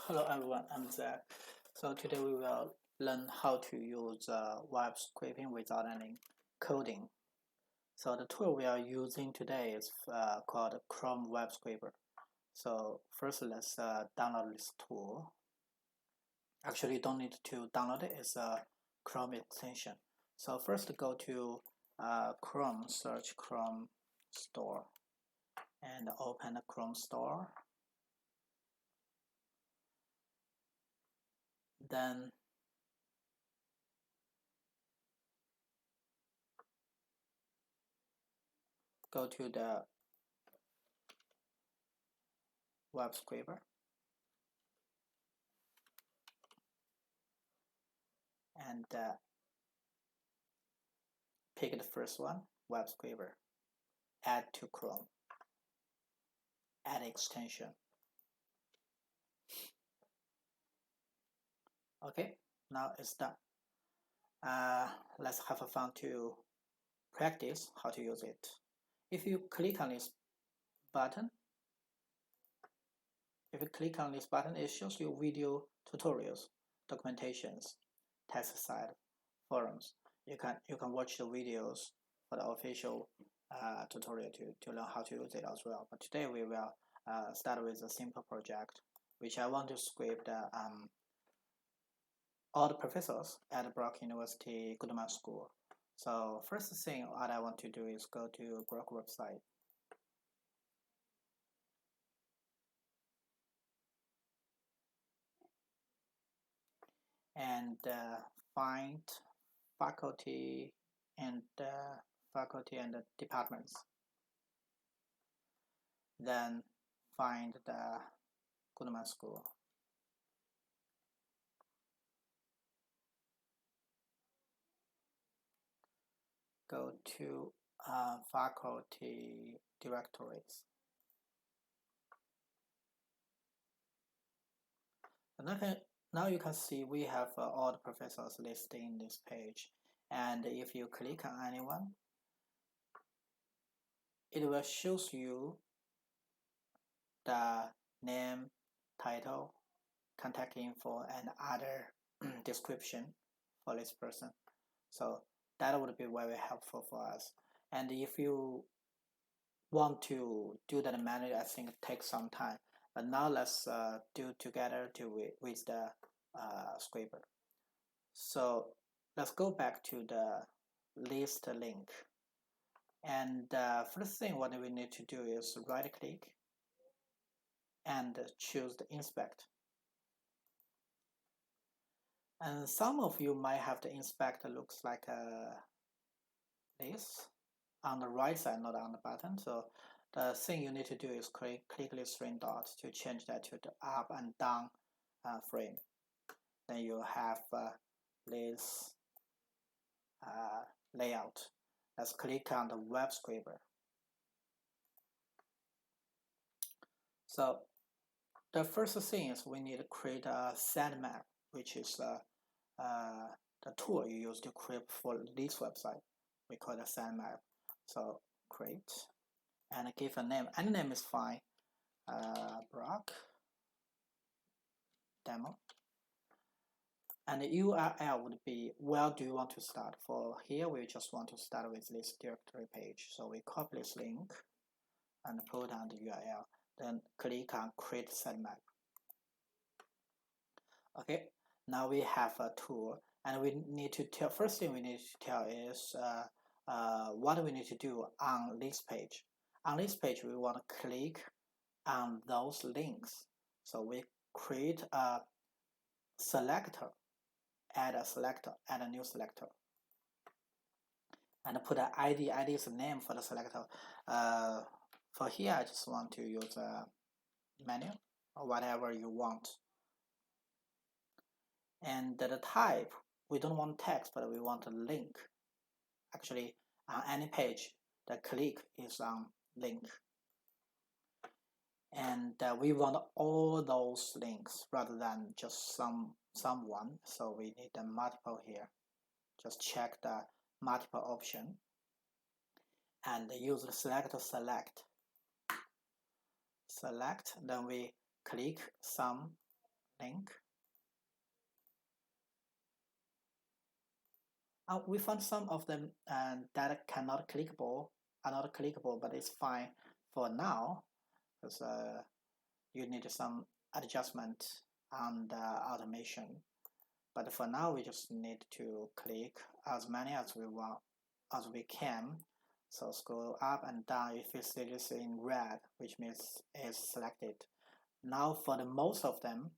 Hello everyone, I'm Zach. So today we will learn how to use web scraping without any coding. So the tool we are using today is called Chrome Web Scraper. So first let's download this tool. Actually you don't need to download it, it's a Chrome extension. So first go to Chrome, search Chrome Store and open the Chrome Store. Then go to the web scraper and pick the first one, web scraper, add to Chrome, add extension. Okay, now it's done. Let's have a fun to practice how to use it. If you click on this button, it shows you video tutorials, documentations, test site, forums. You can watch the videos for the official tutorial to learn how to use it as well. But today we will start with a simple project, which I want to scrape all the professors at Brock University Goodman School. So first thing what I want to do is go to Brock website. And find faculty and departments. Then find the Goodman School. Go to faculty directories. And now you can see we have all the professors listed in this page. And if you click on anyone, it will show you the name, title, contact info, and other description for this person. So that would be very helpful for us. And if you want to do that manually, I think it takes some time. But now let's do together with the scraper. So let's go back to the list link. And first thing what we need to do is right click and choose the inspect. And some of you might have the inspect looks like this on the right side, not on the button. So the thing you need to do is click these three dots to change that to the up and down frame. Then you have this layout. Let's click on the web scraper. So the first thing is we need to create a set map, which is the tool you use to create for this website. We call it a set map. So create and give a name. Any name is fine. Brock demo. And the URL would be where do you want to start? For here, we just want to start with this directory page. So we copy this link and put on the URL. Then click on create sitemap. Okay, now we have a tool, and we need to tell. First thing we need to tell is what we need to do on this page. On this page, we want to click on those links. So we create a selector. Add a new selector, and put an ID. ID is a name for the selector. For here, I just want to use a menu or whatever you want. And the type, we don't want text, but we want a link. Actually, on any page, the click is on link. And we want all those links rather than just someone. So we need a multiple here. Just check the multiple option and use the selector select. Then we click some link. We found some of them that are not clickable, but it's fine for now because you need some adjustment on the automation. But for now, we just need to click as many as we want, as we can. So scroll up and down. If you see this in red, which means it's selected. Now for the most of them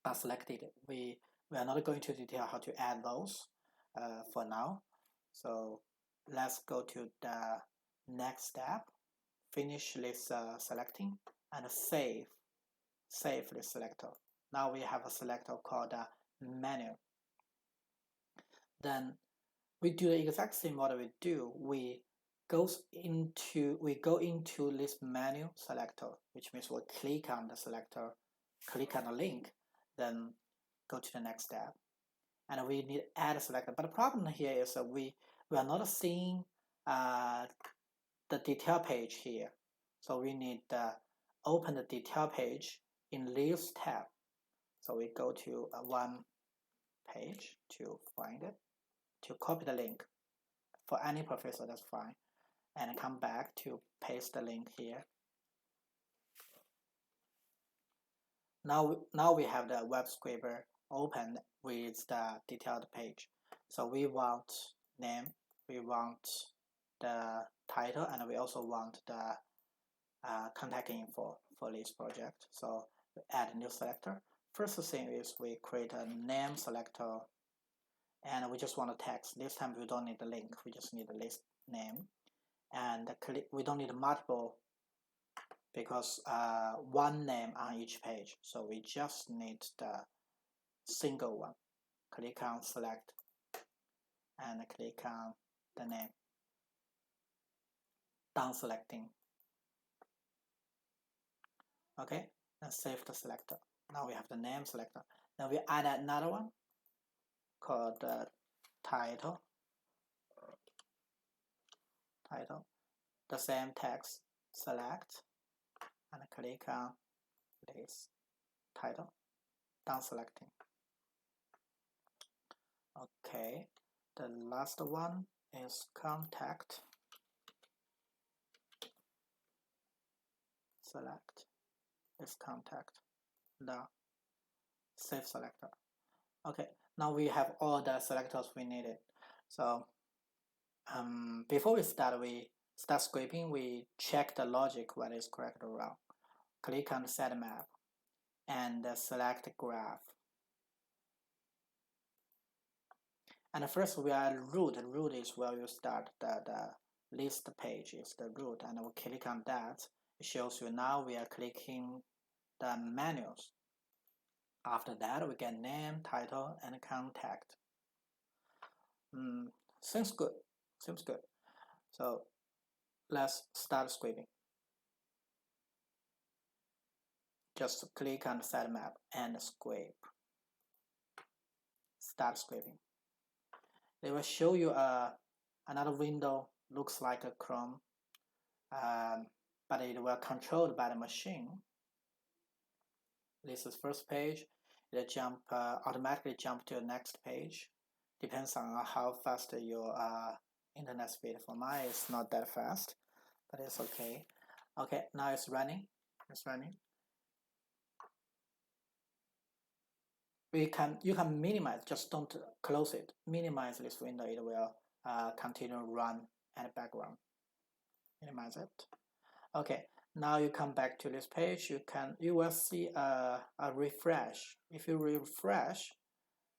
are selected. We are not going to detail how to add those for now. So let's go to the next step. Finish this selecting and save this selector. Now we have a selector called menu. Then we do the exact same what we do. We go into this menu selector, which means we'll click on the selector, click on the link, then go to the next step. And we need add a selector. But the problem here is that we are not seeing the detail page here. So we need to open the detail page in this tab. So we go to one page to find it, to copy the link. For any professor, that's fine. And come back to paste the link here. Now we have the web scraper open with the detailed page. So we want name, we want the title, and we also want the contact info for this project. So we add a new selector. First thing is we create a name selector, and we just want a text. This time we don't need the link, we just need the list name. And we don't need multiple because one name on each page. So we just need the single one. Click on select and click on the name. Done selecting. Okay, and save the selector. Now we have the name selector. Now we add another one called title. The same text, select and click on this title. Done selecting. Okay, the last one is contact. Select this contact. The save selector. Okay, now we have all the selectors we needed. So before we start scraping, we check the logic whether it's correct or wrong. Click on set map and select graph. And first we are root. Root is where you start the list page is the root, and we click on that. It shows you now we are clicking the menus. After that we get name, title, and contact. Seems good. So let's start scraping. Just click on the sitemap and scrape. Start scraping. They will show you another window, looks like a Chrome, but it will controlled by the machine. This is first page. It automatically jump to the next page. Depends on how fast your internet speed. For mine, it's not that fast, but it's okay. Okay, now it's running. You can minimize, just don't close it. Minimize this window, it will continue to run in the background. Minimize it. Okay, now you come back to this page. You will see a refresh. If you refresh,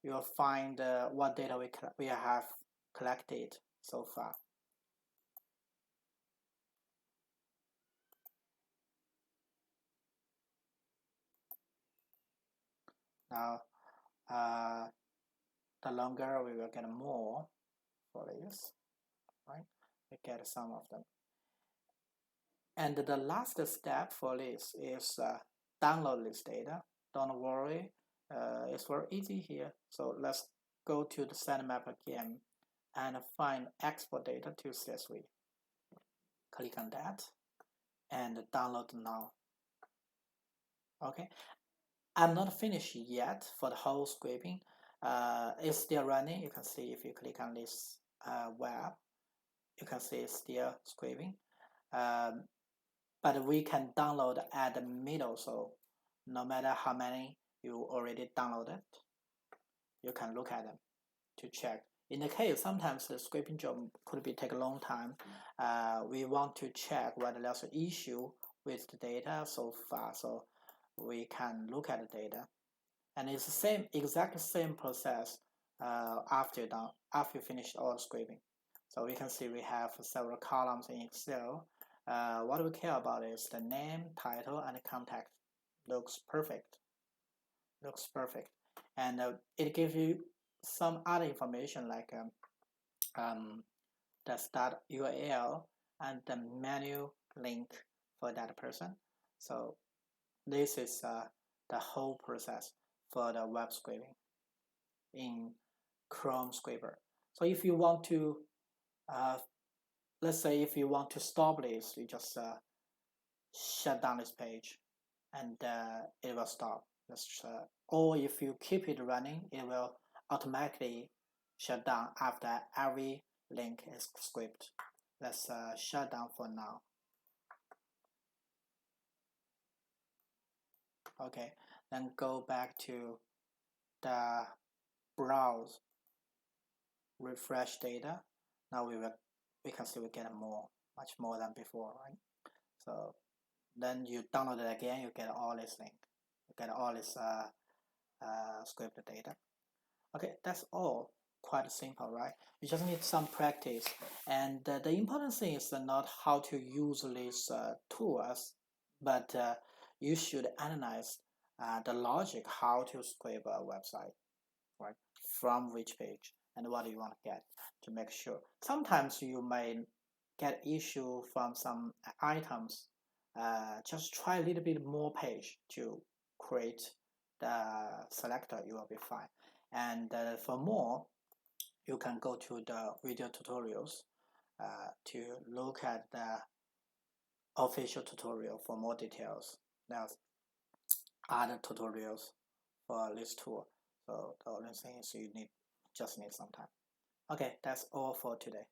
you will find what data we have collected so far. Now, the longer we will get more for this, right? We get some of them. And the last step for this is download this data. Don't worry, it's very easy here. So let's go to the sitemap again and find export data to CSV. Click on that and download now. Okay, I'm not finished yet for the whole scraping. It's still running. You can see if you click on this web, you can see it's still scraping. But we can download at the middle, so no matter how many you already downloaded, you can look at them to check. In the case, sometimes the scraping job could be take a long time. We want to check whether there's an issue with the data so far, so we can look at the data. And it's the same, exact same process after you finish all the scraping. So we can see we have several columns in Excel. What we care about is the name, title, and contact. Looks perfect. Looks perfect. And it gives you some other information like the start URL and the menu link for that person. So this is the whole process for the web scraping in Chrome Scraper. So if you want to, let's say if you want to stop this, you just shut down this page and it will stop. Or if you keep it running, it will automatically shut down after every link is scraped. Let's shut down for now. Okay, then go back to the browse, refresh data. Now we can see we get much more than before, right? So then you download it again, you get all this link, you get all this scripted data. Okay, that's all. Quite simple, right? You just need some practice, and the important thing is not how to use these tools, but you should analyze the logic how to scrape a website, right? From which page and what you want to get to make sure. Sometimes you may get issue from some items. Just try a little bit more page to create the selector, you will be fine. And for more, you can go to the video tutorials to look at the official tutorial for more details. There's other tutorials for this tool. So the only thing is you just need some time. Okay, that's all for today.